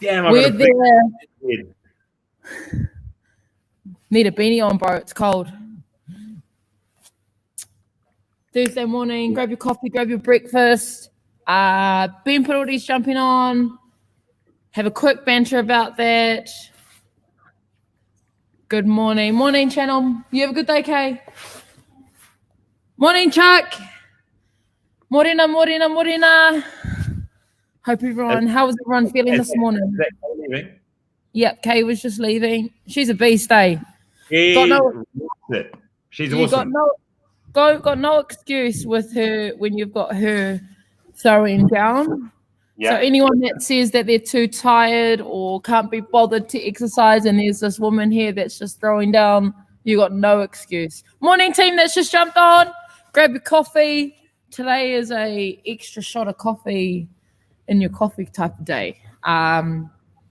Damn, We're there. Need a beanie on, bro. It's cold. Thursday morning, grab your coffee, grab your breakfast. Ben Parore's jumping on. Have a quick banter about that. Good morning. Morning, channel. You have a good day, Kay. Morning, Chuck. Morena. Hope everyone, how was everyone feeling this morning? Yep, Kay was just leaving. She's a beast, eh? She's awesome. Got no excuse with her when you've got her throwing down. Yeah. So anyone that says that they're too tired or can't be bothered to exercise and there's this woman here that's just throwing down, you got no excuse. Morning, team that's just jumped on. Grab your coffee. Today is a extra shot of coffee in your coffee type of day.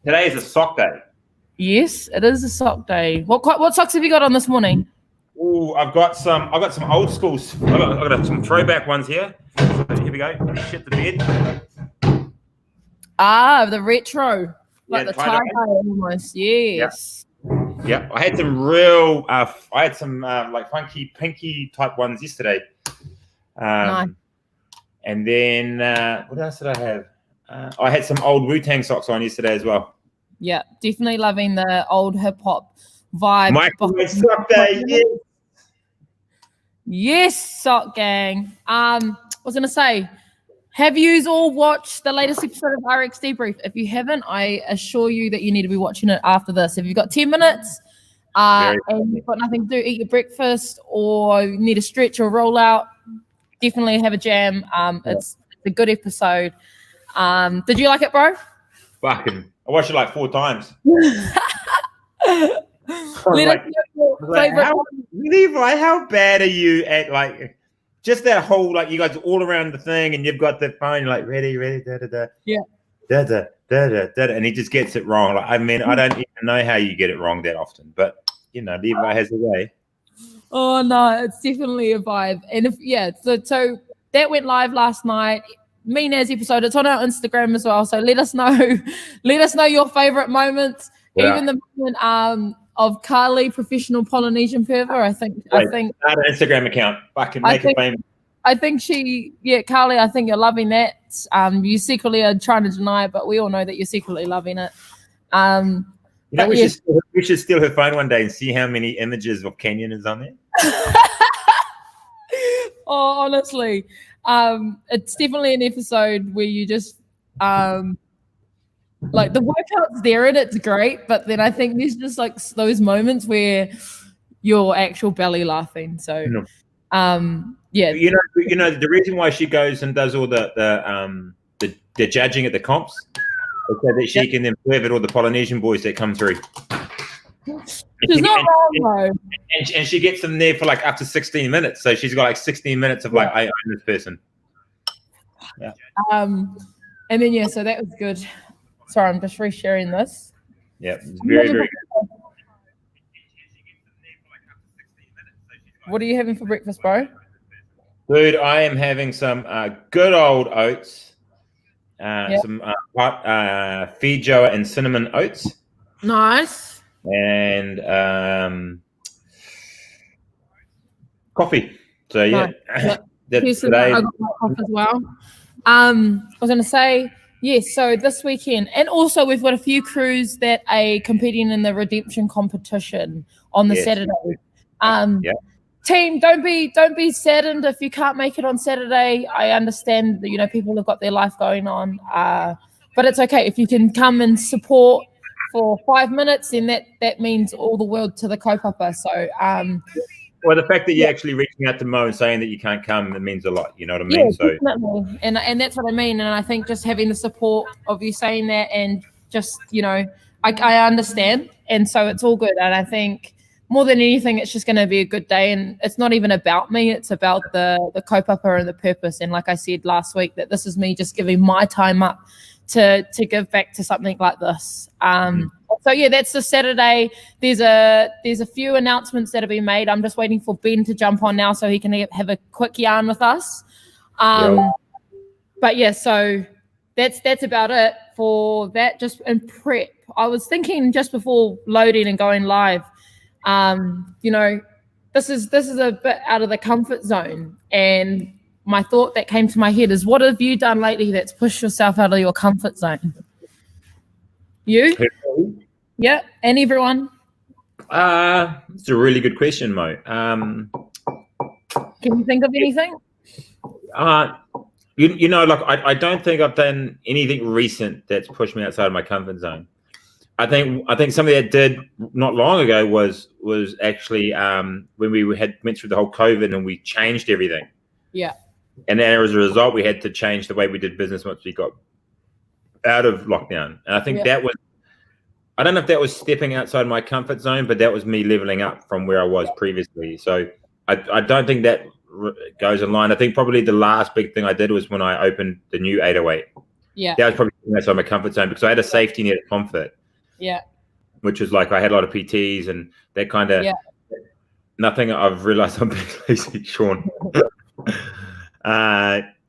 Today is a sock day. Yes, it is a sock day. What socks have you got on this morning? Oh, I've got some old schools. I've got some throwback ones here. So here we go. Shit the bed. The retro, like the tie-dye almost. Yes. Yeah. I had some real. I had some like funky pinky type ones yesterday. Nice. And then what else did I have? I had some old Wu-Tang socks on yesterday as well. Yeah, definitely loving the old hip hop vibe. Microwave sock day. Yes, sock gang. I was gonna say, have you all watched the latest episode of RX Debrief? If you haven't, I assure you that you need to be watching it after this. If you've got 10 minutes and you've got nothing to do, eat your breakfast or you need a stretch or roll out, definitely have a jam. It's a good episode. Did you like it, bro? Fucking, I watched it like 4 Levi, how bad are you at like just that whole like you guys are all around the thing and you've got the phone, you're like ready, da da da. Yeah. Da da da da da, and he just gets it wrong. Like, I mean, I don't even know how you get it wrong that often, but you know, Levi has a way. Oh no, it's definitely a vibe. And so that went live last night. Me Naz episode. It's on our Instagram as well. So let us know your favorite moments. Yeah. Even the moment of Carly, professional Polynesian perver. I think start an Instagram account. Fucking make it famous. I think Carly, I think you're loving that. You secretly are trying to deny it, but we all know that you're secretly loving it. We should steal her phone one day and see how many images of Kenyan is on there. Oh, honestly. It's definitely an episode where you just like the workout's there and it's great, but then I think there's just like those moments where you're actual belly laughing. So yeah. You know the reason why she goes and does all the judging at the comps is so that she can then play with all the Polynesian boys that come through. She's not wrong though. And she gets them there for like up to 16 minutes. So she's got like 16 minutes of like I own this person. Yeah. And then so that was good. Sorry, I'm just resharing this. Yeah, it's very, very good. What are you having for breakfast, bro? Dude, I am having some good old oats. Some feed joa and cinnamon oats. Nice. And coffee. So yeah, that's today. I got my coffee as well. I was going to say, yes, so this weekend, and also we've got a few crews that are competing in the redemption competition on the Saturday. Team, don't be saddened if you can't make it on Saturday. I understand that people have got their life going on, but it's okay if you can come and support for 5 minutes. Then that means all the world to the kaupapa. So well, the fact that you're actually reaching out to Mo and saying that you can't come, it means a lot. You know what I mean? Yeah, definitely. And that's what I mean. And I think just having the support of you saying that and just, I understand. And so it's all good. And I think more than anything, it's just going to be a good day. And it's not even about me. It's about the kaupapa and the purpose. And like I said last week, that this is me just giving my time up to give back to something like this. So yeah, that's the Saturday. There's a few announcements that have been made. I'm just waiting for Ben to jump on now so he can have a quick yarn with us. But yeah, so that's about it for that, just in prep, I was thinking just before loading and going live, you know, this is a bit out of the comfort zone. And my thought that came to my head is, what have you done lately that's pushed yourself out of your comfort zone? You? Yeah, and everyone? It's a really good question, Mo. Can you think of anything? You know, like I don't think I've done anything recent that's pushed me outside of my comfort zone. I think something that did not long ago was actually when we went through the whole COVID and we changed everything. Yeah. And then as a result, we had to change the way we did business once we got out of lockdown. And I think that was, I don't know if that was stepping outside my comfort zone, but that was me leveling up from where I was previously. So I don't think that goes in line. I think probably the last big thing I did was when I opened the new 808. Yeah. That was probably outside my comfort zone because I had a safety net of comfort. Yeah. Which was like I had a lot of PTs and that kind of nothing. I've realized I'm being lazy, Sean.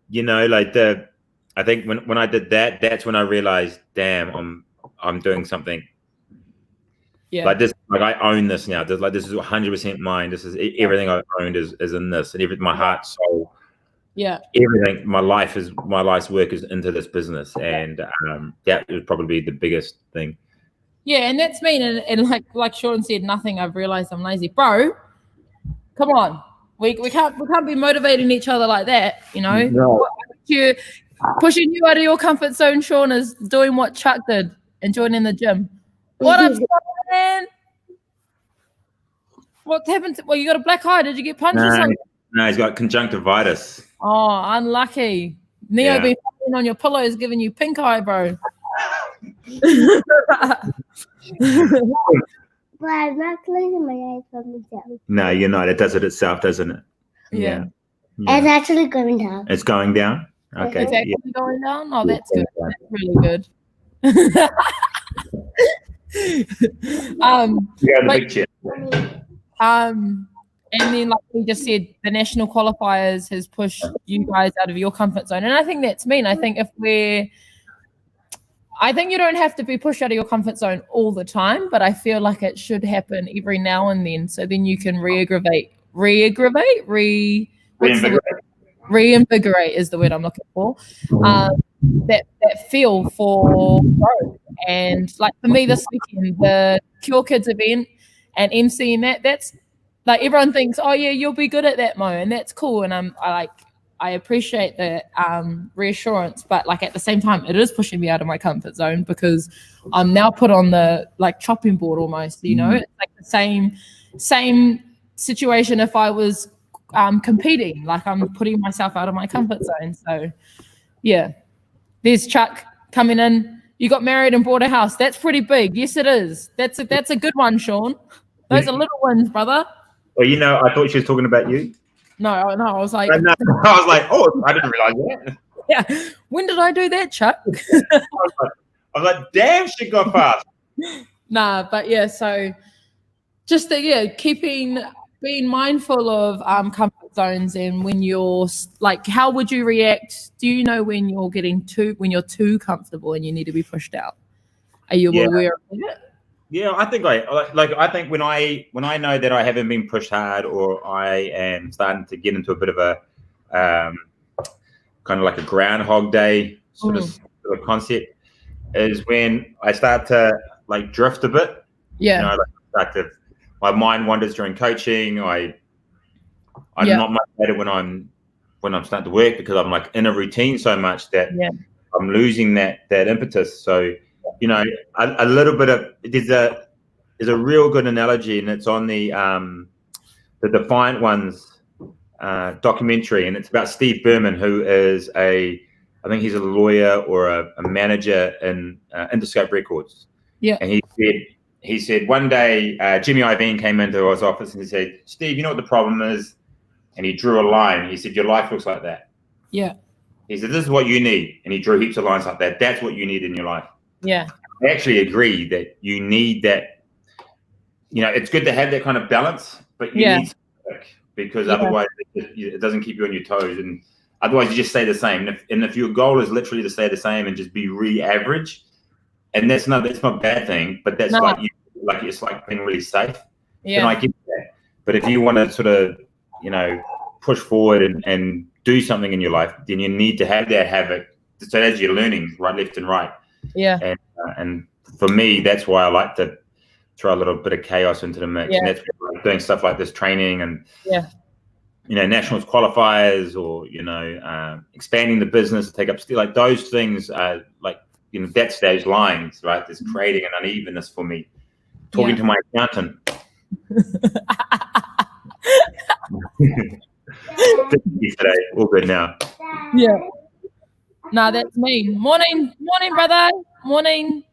You know, like I think when I did that, that's when I realized, damn, I'm doing something. Yeah. Like this, like I own this now. This is 100% mine. This is everything I've owned is in this, and my heart, soul, everything. My life's work is into this business, and that would probably be the biggest thing. Yeah, and that's me. And like Sean said, nothing. I've realized I'm lazy, bro. Come on, we can't be motivating each other like that, you know. No. Pushing you out of your comfort zone, Sean, is doing what Chuck did and joining the gym. What up, man? What happened? Well, you got a black eye. Did you get punched or something? No, he's got conjunctivitis. Oh, unlucky. Neo been on your pillows, giving you pink eye, bro. But I'm not closing my eyes from the jump. No, you're not. It does it itself, doesn't it? Yeah. It's actually going down. It's going down? Okay. It's actually going down? Oh, that's good. That's really good. And then, like we just said, the national qualifiers has pushed you guys out of your comfort zone. And I think that's mean. I think you don't have to be pushed out of your comfort zone all the time, but I feel like it should happen every now and then. So then you can reinvigorate is the word I'm looking for. That feel for growth. And like for me this weekend, the Cure Kids event and MCing that's like everyone thinks, oh yeah, you'll be good at that, Mo, and that's cool. And I appreciate the reassurance, but like at the same time, it is pushing me out of my comfort zone because I'm now put on the like chopping board almost. You know, it's like the same situation if I was competing. Like I'm putting myself out of my comfort zone. So yeah, there's Chuck coming in. You got married and bought a house. That's pretty big. Yes, it is. That's a good one, Sean. Those are little ones, brother. Well, you know, I thought she was talking about you. No, I was like, I was like, oh, I didn't realize that. Yeah, when did I do that, Chuck? I was like, damn, she got fast. Nah, but yeah, so just being mindful of comfort zones, and when you're like, how would you react? Do you know when you're too comfortable and you need to be pushed out? Are you aware of it? Yeah, I think I think when I know that I haven't been pushed hard, or I am starting to get into a bit of a kind of like a Groundhog Day sort of concept, is when I start to like drift a bit. Yeah, you know, my mind wanders during coaching. I'm not motivated when I'm starting to work because I'm like in a routine so much that I'm losing that impetus. So. You know, a little bit of there's a real good analogy, and it's on the Defiant Ones documentary, and it's about Steve Berman, who is I think he's a lawyer or a manager in Interscope Records. Yeah, and he said one day Jimmy Iovine came into his office and he said, "Steve, you know what the problem is?" And he drew a line. He said, "Your life looks like that." Yeah. He said, "This is what you need," and he drew heaps of lines like that. That's what you need in your life. Yeah, I actually agree that you need that. You know, it's good to have that kind of balance, but you need some work because otherwise it doesn't keep you on your toes. And Otherwise, you just stay the same. And if your goal is literally to stay the same and just be re-average, and that's not a bad thing, but that's it's like being really safe. Yeah. Then I get that. But if you want to sort of, push forward and do something in your life, then you need to have that habit. So as you're learning, right, left and right. Yeah. And for me, that's why I like to throw a little bit of chaos into the mix. Yeah. And that's why I like doing stuff like this training and nationals qualifiers, or expanding the business to take up still, like those things are like that's those lines, right? There's creating an unevenness for me. Talking to my accountant. Today, all good now. Yeah. No, that's me. Morning, brother. Morning,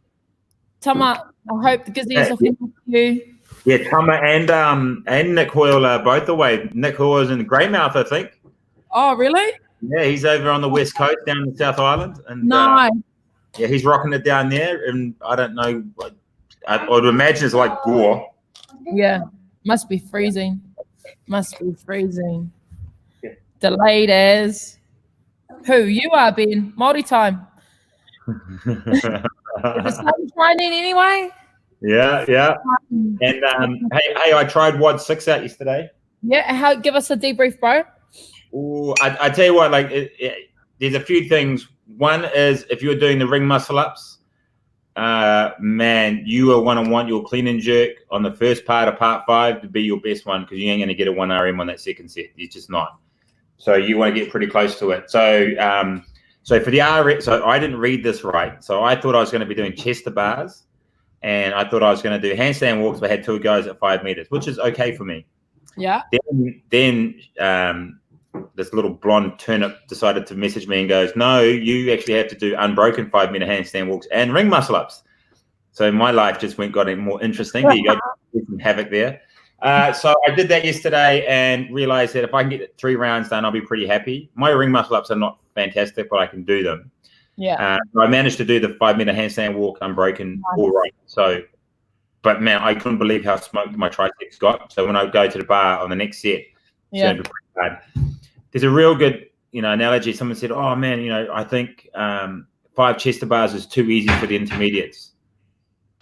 Tama. I hope the Gizzies are feeling you. Yeah, Tama and Nick Hoyle are both away. Nick Hoyle is in Greymouth, I think. Oh, really? Yeah, he's over on the west coast down in South Island. And nice. Yeah, he's rocking it down there. And I don't know, I would imagine it's like Gore. Yeah, must be freezing. Delayed as who? You are, Ben. Multi-time. The sun's shining anyway. Yeah. And hey, I tried WOD 6 out yesterday. Yeah, give us a debrief, bro. Ooh, I tell you what, like there's a few things. One is if you're doing the ring muscle ups, man, you are going to want your clean and jerk on the first part of part 5 to be your best one, because you ain't going to get a 1 RM on that second set. It's just not. So you want to get pretty close to it. So for the RX, so I didn't read this right. So I thought I was going to be doing chest to bars, and I thought I was going to do handstand walks, but I had 2 goes at 5 meters, which is okay for me. Yeah. Then this little blonde turnip decided to message me and goes, no, you actually have to do unbroken 5-meter handstand walks and ring muscle ups. So my life just got more interesting. There you go. Some havoc there. So I did that yesterday and realized that if I can get 3 rounds done, I'll be pretty happy. My ring muscle ups are not fantastic, but I can do them. Yeah. So I managed to do the 5-meter handstand walk unbroken, all right. So, but man, I couldn't believe how smoked my triceps got. So when I go to the bar on the next set, it's going to be pretty hard. There's a real good, analogy. Someone said, oh man, I think 5 chest to bars is too easy for the intermediates.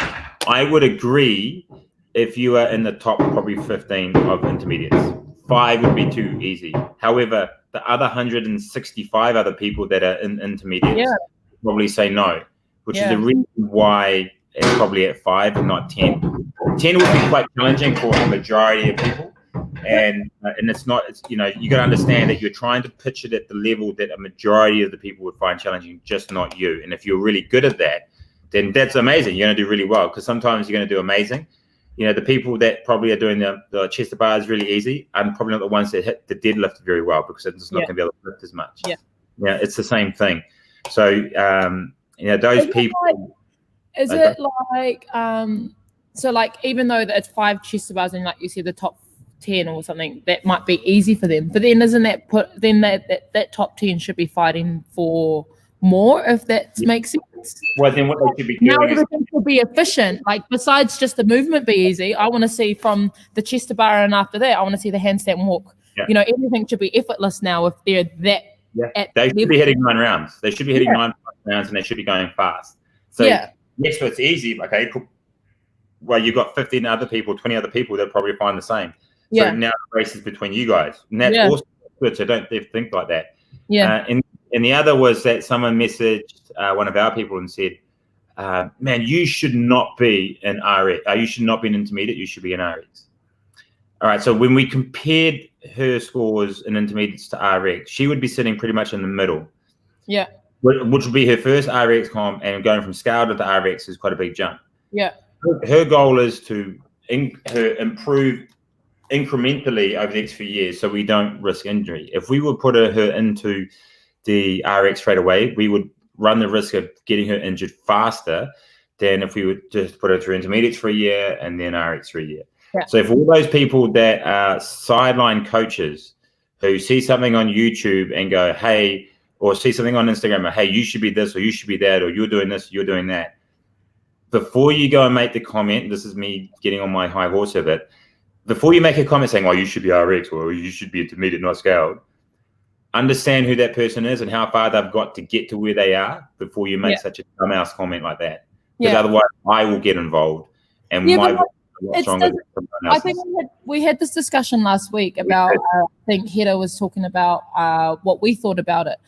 I would agree if you are in the top probably 15 of intermediates. 5 would be too easy. However, the other 165 other people that are in intermediates probably say no, which is the reason why it's probably at 5 and not 10. 10 would be quite challenging for a majority of people. And it's not, you got to understand that you're trying to pitch it at the level that a majority of the people would find challenging, just not you. And if you're really good at that, then that's amazing. You're going to do really well, because sometimes you're going to do amazing. The people that probably are doing the chest to bars really easy and probably not the ones that hit the deadlift very well, because it's not going to be able to lift as much. Yeah, it's the same thing. So, those people. Is it like, so like, even though it's 5 chest to bars and like you said, the top 10 or something, that might be easy for them, but then isn't that that top 10 should be fighting for more, if that makes sense? Well, then what they should be doing now everything should be efficient. Like, besides just the movement be easy, I want to see from the chest to bar, and after that I want to see the handstand walk. Everything should be effortless now if they're that they should be hitting 9 rounds. They should be hitting 9 rounds, and they should be going fast. So yes, so it's easy. Okay, cool. Well, you've got 15 other people, 20 other people that probably find the same. So now the race is between you guys. And that's also good. So don't think like that. Yeah. And the other was that someone messaged one of our people and said, man, you should not be an RX. You should not be an intermediate. You should be an RX. All right. So when we compared her scores in intermediates to RX, she would be sitting pretty much in the middle. Yeah. Which would be her first RX comp, and going from scale to the RX is quite a big jump. Yeah. Her goal is to improve incrementally over the next few years, so we don't risk injury. If we would put her into the RX straight away, we would run the risk of getting her injured faster than if we would just put her through intermediates for a year and then RX for a year. Yeah. So if all those people that are sideline coaches who see something on YouTube and go, hey, or see something on Instagram, or, hey, you should be this, or you should be that, or you're doing this, you're doing that, before you go and make the comment, this is me getting on my high horse of it, before you make a comment saying, well, you should be RX or you should be intermediate, not scaled, understand who that person is and how far they've got to get to where they are before you make such a dumbass comment like that. Because otherwise, I will get involved, and my voice is a lot stronger than someone else's. I think we had this discussion last week about. I think Hedda was talking about what we thought about it.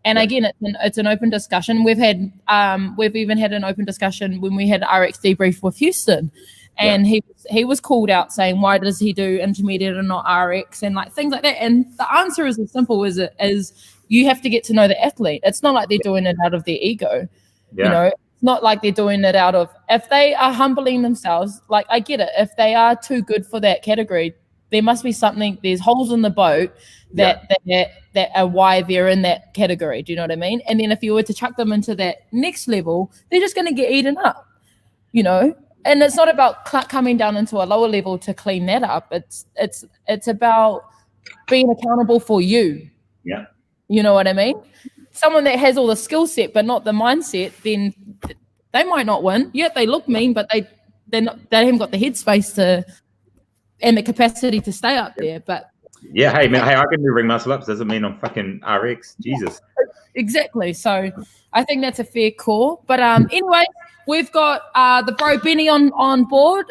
And again, it's an open discussion. We've even had an open discussion when we had RX debrief with Houston, and he was called out saying, why does he do intermediate and not RX and like things like that? And the answer is as simple as it is. You have to get to know the athlete. It's not like they're doing it out of their ego. You know, it's not like they're doing it out of, if they are humbling themselves, like I get it. If they are too good for that category, there must be something, there's holes in the boat that are why they're in that category. Do you know what I mean? And then if you were to chuck them into that next level, they're just going to get eaten up, you know? And it's not about coming down into a lower level to clean that up. It's about being accountable for you. Yeah. You know what I mean? Someone that has all the skill set but not the mindset, then they might not win. Yeah, they look mean, but they haven't got the headspace to and the capacity to stay up there. But yeah, hey man, I can do ring muscle ups. Doesn't mean I'm fucking RX. Jesus. Exactly. So I think that's a fair call. But anyway, we've got the bro Benny on board.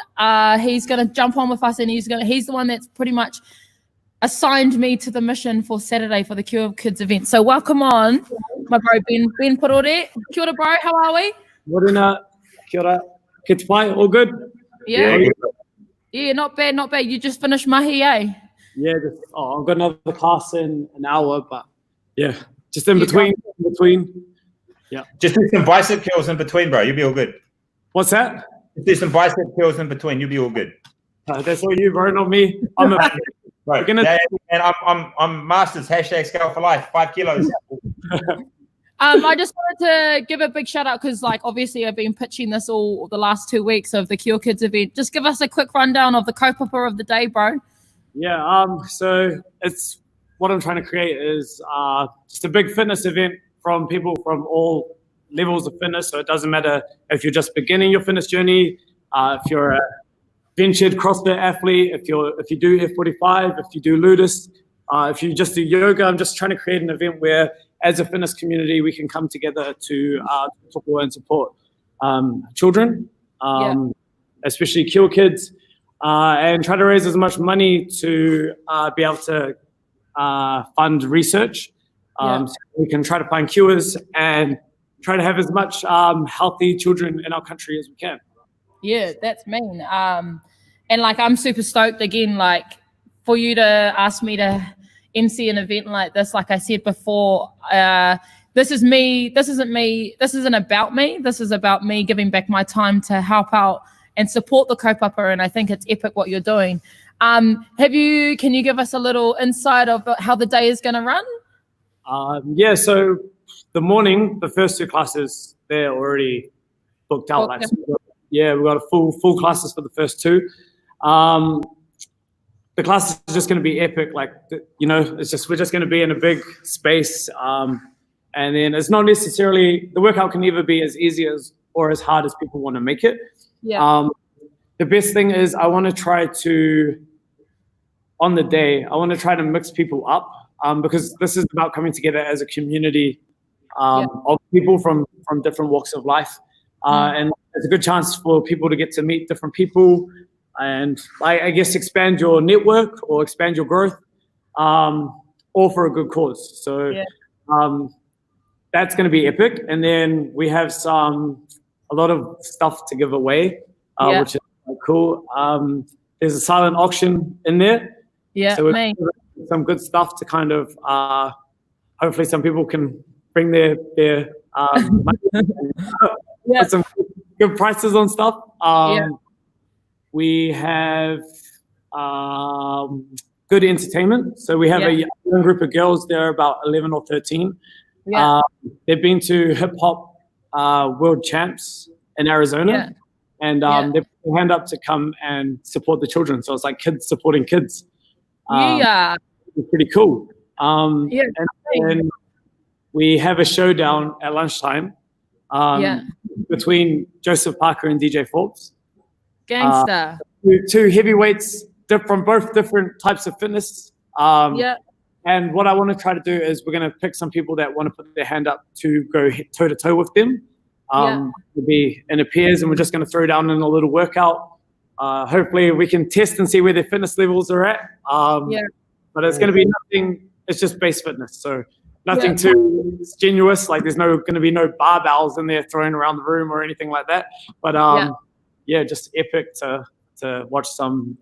He's gonna jump on with us, and he's the one that's pretty much assigned me to the mission for Saturday for the Cure Kids event. So welcome on, my bro Ben Parore. Kia ora, bro. How are we? Morena, kia ora. Kids play, all good? Yeah, not bad, not bad. You just finished mahi, eh? Yeah, I've got another class in an hour, but yeah, just in between. Yeah. Just do some bicep curls in between, bro. You'll be all good. What's that? Just do some bicep curls in between. You'll be all good. That's all you, bro, not me. I'm a right. And I'm masters #scale for life. 5 kilos. I just wanted to give a big shout out because, like, obviously I've been pitching this all the last 2 weeks of the Cure Kids event. Just give us a quick rundown of the kaupapa of the day, bro. Yeah, so it's what I'm trying to create is just a big fitness event from people from all levels of fitness. So it doesn't matter if you're just beginning your fitness journey, if you're a ventured CrossFit athlete, if you do F45, if you do Ludus, if you just do yoga. I'm just trying to create an event where, as a fitness community, we can come together to support and support children, especially Cure Kids, and try to raise as much money to be able to fund research. So we can try to find cures and try to have as much healthy children in our country as we can. Yeah, that's mean. And like, I'm super stoked again, like, for you to ask me to MC an event like this. Like I said before, this is me. This isn't me. This isn't about me. This is about me giving back my time to help out and support the kaupapa. And I think it's epic what you're doing. Can you give us a little insight of how the day is going to run? Yeah. So the morning, the first 2 classes, they're already booked out. Okay. Yeah, we've got a full classes for the first 2. The class is just going to be epic. Like, you know, we're just going to be in a big space. And then it's not necessarily, the workout can either be as easy as or as hard as people want to make it. Yeah. The best thing is I want to try to, on the day, I want to try to mix people up because this is about coming together as a community of people from different walks of life. And it's a good chance for people to get to meet different people and I guess expand your network or expand your growth, all for a good cause. So that's going to be epic. And then we have a lot of stuff to give away, which is cool. There's a silent auction in there. Yeah, so we've some good stuff to kind of, hopefully some people can bring their money and put some good prices on stuff. We have good entertainment. So we have a young group of girls. They're about 11 or 13. They've been to hip hop world champs in Arizona, and they put their hand up to come and support the children. So it's like kids supporting kids. It's pretty cool. And we have a showdown at lunchtime between Joseph Parker and DJ Forbes. Gangster. 2 heavyweights from both different types of fitness. And what I want to try to do is we're going to pick some people that want to put their hand up to go toe to toe with them. We'll be in a pairs, and we're just going to throw down in a little workout. Hopefully we can test and see where their fitness levels are at. But it's going to be nothing. It's just base fitness. So nothing too strenuous. Like there's going to be no barbells in there thrown around the room or anything like that. But just epic to watch some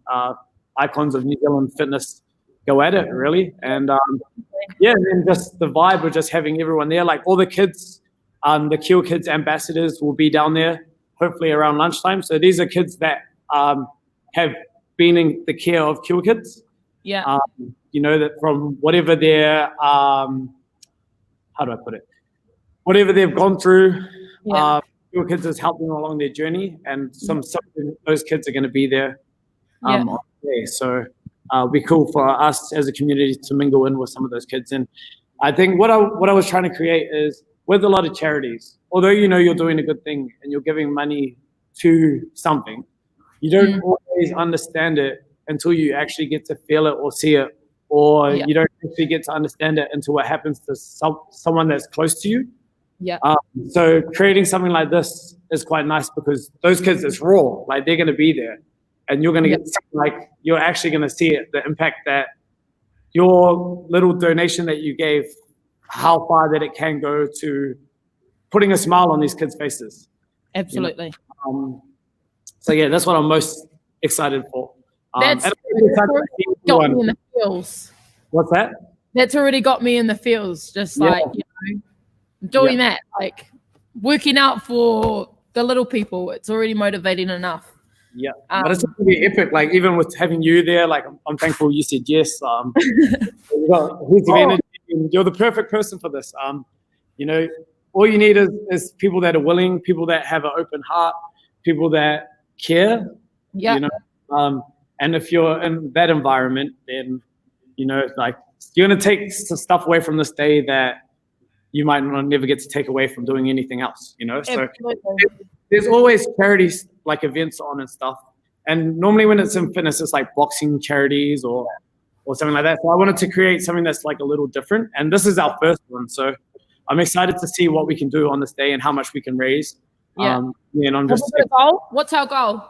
icons of New Zealand fitness go at it, really. And and then just the vibe of just having everyone there, like all the kids, the Kill Kids ambassadors will be down there hopefully around lunchtime. So these are kids that have been in the care of Kill Kids. That from whatever their how do I put it, whatever they've gone through, Kill Kids has helped them along their journey, and some of those kids are going to be there on the day. So it'll be cool for us as a community to mingle in with some of those kids. And I think what I was trying to create is, with a lot of charities, although you're doing a good thing and you're giving money to something, you don't always understand it until you actually get to feel it or see it, or you don't actually get to understand it until it happens to someone that's close to you. So creating something like this is quite nice, because those kids, it's raw, like they're going to be there, and you're going to get, like, you're actually going to see it, the impact that your little donation that you gave, how far that it can go to putting a smile on these kids' faces. Absolutely. So that's what I'm most excited for. That's got me in the feels. What's that? That's already got me in the feels. Just like doing that, like working out for the little people. It's already motivating enough. But it's going to be epic. Like even with having you there, like I'm thankful you said yes. You've got heaps of energy, and you're the perfect person for this. All you need is people that are willing, people that have an open heart, people that care. And if you're in that environment, then like you're going to take some stuff away from this day that you might not never get to take away from doing anything else. So there's always charities, like events on and stuff. And normally when it's in fitness, it's like boxing charities or something like that. So I wanted to create something that's like a little different. And this is our first one. So I'm excited to see what we can do on this day and how much we can raise. And I'm just What's our goal?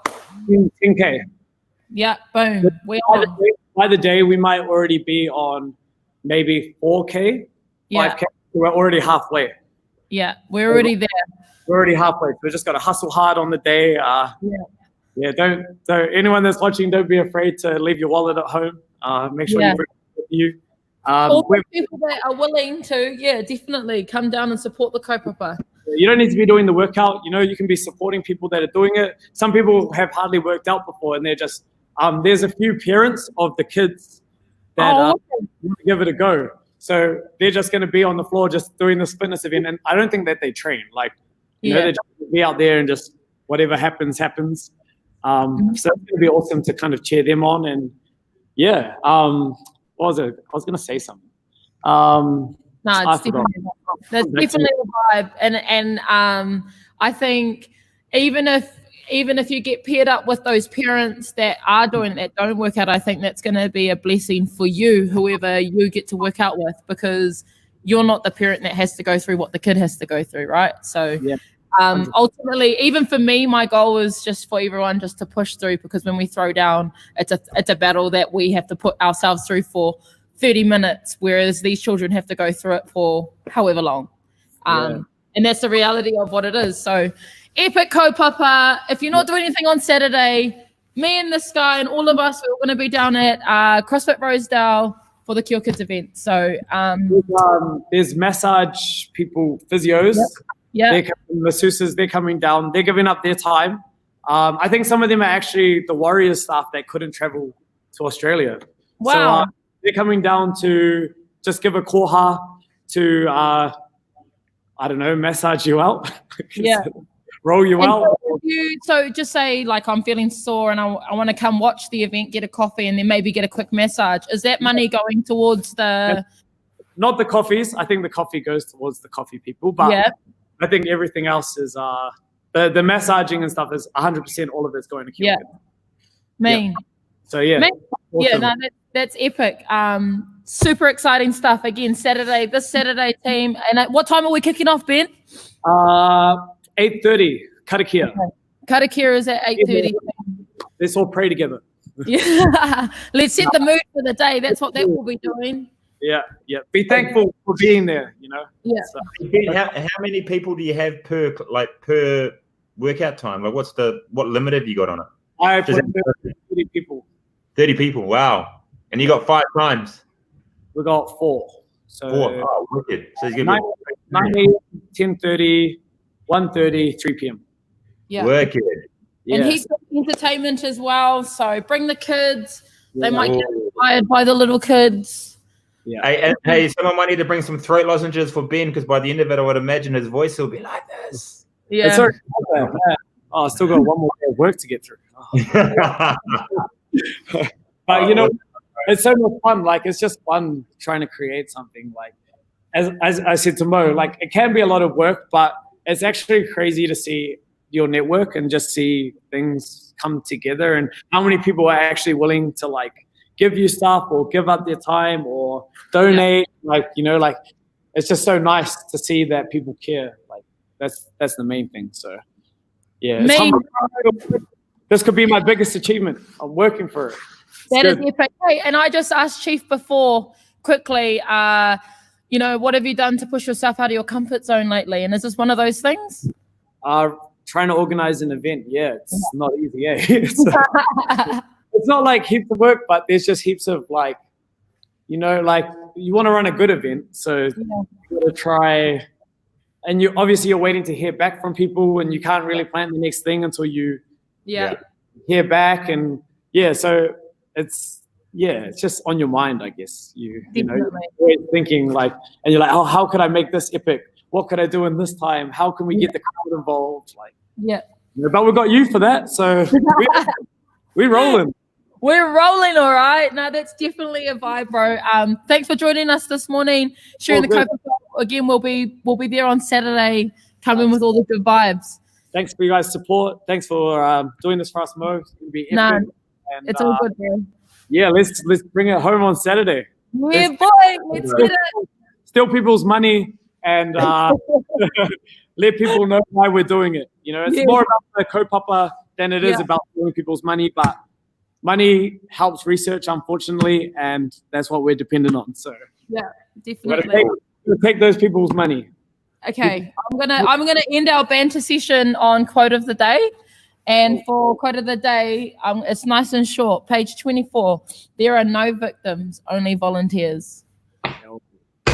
10K. Yeah, boom. By the day, we might already be on maybe 4K, 5K. We're already halfway. Yeah, we're already there. We're already halfway. We just got to hustle hard on the day. Don't anyone that's watching, don't be afraid to leave your wallet at home. Make sure you bring it with you. All the people that are willing to, definitely come down and support the kaupapa. You don't need to be doing the workout. You can be supporting people that are doing it. Some people have hardly worked out before, and they're just there's a few parents of the kids that want to give it a go. So they're just going to be on the floor just doing this fitness event, and I don't think that they train. Like, they're just going to be out there and just whatever happens. So it's going to be awesome to kind of cheer them on. And what was it? I was going to say something. It's definitely the vibe, and I think even if you get paired up with those parents that are doing that, don't work out, I think that's going to be a blessing for you, whoever you get to work out with, because you're not the parent that has to go through what the kid has to go through, right? So ultimately, even for me, my goal is just for everyone just to push through, because when we throw down, it's a battle that we have to put ourselves through for 30 minutes, whereas these children have to go through it for however long. And that's the reality of what it is. So epic kaupapa. If you're not doing anything on Saturday, me and this guy and all of us, we're going to be down at CrossFit Rosedale for the Cure Kids event. So there's massage people, physios. They're coming, masseuses, they're coming down. They're giving up their time. I think some of them are actually the Warriors staff that couldn't travel to Australia. Wow. So they're coming down to just give a koha to, I don't know, massage you out. Roll you out. So just say, like, I'm feeling sore and I want to come watch the event, get a coffee, and then maybe get a quick massage. Is that money going towards the... Not the coffees. I think the coffee goes towards the coffee people. But I think everything else is... the massaging and stuff is 100%, all of it's going to Kill Kids. Mean. So, awesome. No, that's epic. Super exciting stuff. Again, this Saturday team. And at what time are we kicking off, Ben? 8:30, Karakia. Okay. Karakia is at 8:30. Let's all pray together. Yeah. Let's set the mood for the day. That's what that will be doing. Yeah. Be thankful for being there, you know? Yeah. So, how many people do you have per workout time? Like what limit have you got on it? I put 30 people. 30 people, wow. And you got 5 times? We got 4. So 4, oh, wicked. So it's gonna 9 a.m., 10:30, 1:30, 3 p.m. Yeah. Wicked. And he's got entertainment as well. So bring the kids. They might get inspired by the little kids. Yeah. Hey, someone might need to bring some throat lozenges for Ben, because by the end of it, I would imagine his voice will be like this. Yeah. I still got one more day of work to get through. But you know, it's so much fun. Like, it's just fun trying to create something. Like, as I said to Mo, like, it can be a lot of work, but it's actually crazy to see your network and just see things come together, and how many people are actually willing to like give you stuff or give up their time or donate. Like, you know, like, it's just so nice to see that people care. Like, that's the main thing. So yeah, this could be my biggest achievement. I'm working for it. That is epic. Hey, and I just asked Chief before quickly, you know, what have you done to push yourself out of your comfort zone lately? And is this one of those things? Trying to organize an event. Yeah, it's not easy. Yeah, it's not like heaps of work, but there's just heaps of like, you know, like, you want to run a good event, so you got to try. And you're waiting to hear back from people, and you can't really plan the next thing until you hear back. And so it's just on your mind, I guess. You know, you're thinking like, and you're like, oh, how could I make this epic? What could I do in this time? How can we get the crowd involved? Like, but we got you for that, so we're rolling. We're rolling, all right. No, that's definitely a vibe, bro. Thanks for joining us this morning, sharing the Copa. Again, we'll be there on Saturday, coming with all the good vibes. Thanks for you guys' support. Thanks for doing this for us, Mo. It's gonna be epic. And, it's all good, man. Yeah, let's bring it home on Saturday. Yeah, boy, let's get it. Steal people's money and let people know why we're doing it. You know, it's more about the kaupapa than it is about stealing people's money, but money helps research, unfortunately, and that's what we're dependent on. So definitely. We'll take those people's money. Okay, I'm gonna end our banter session on quote of the day, and for quote of the day, it's nice and short. Page 24. There are no victims, only volunteers.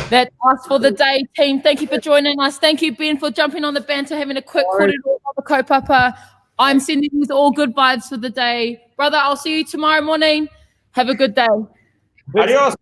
That's us for the day, team. Thank you for joining us. Thank you, Ben, for jumping on the banter, having a quick korero on the kaupapa. I'm sending you all good vibes for the day. Brother, I'll see you tomorrow morning. Have a good day. Adios.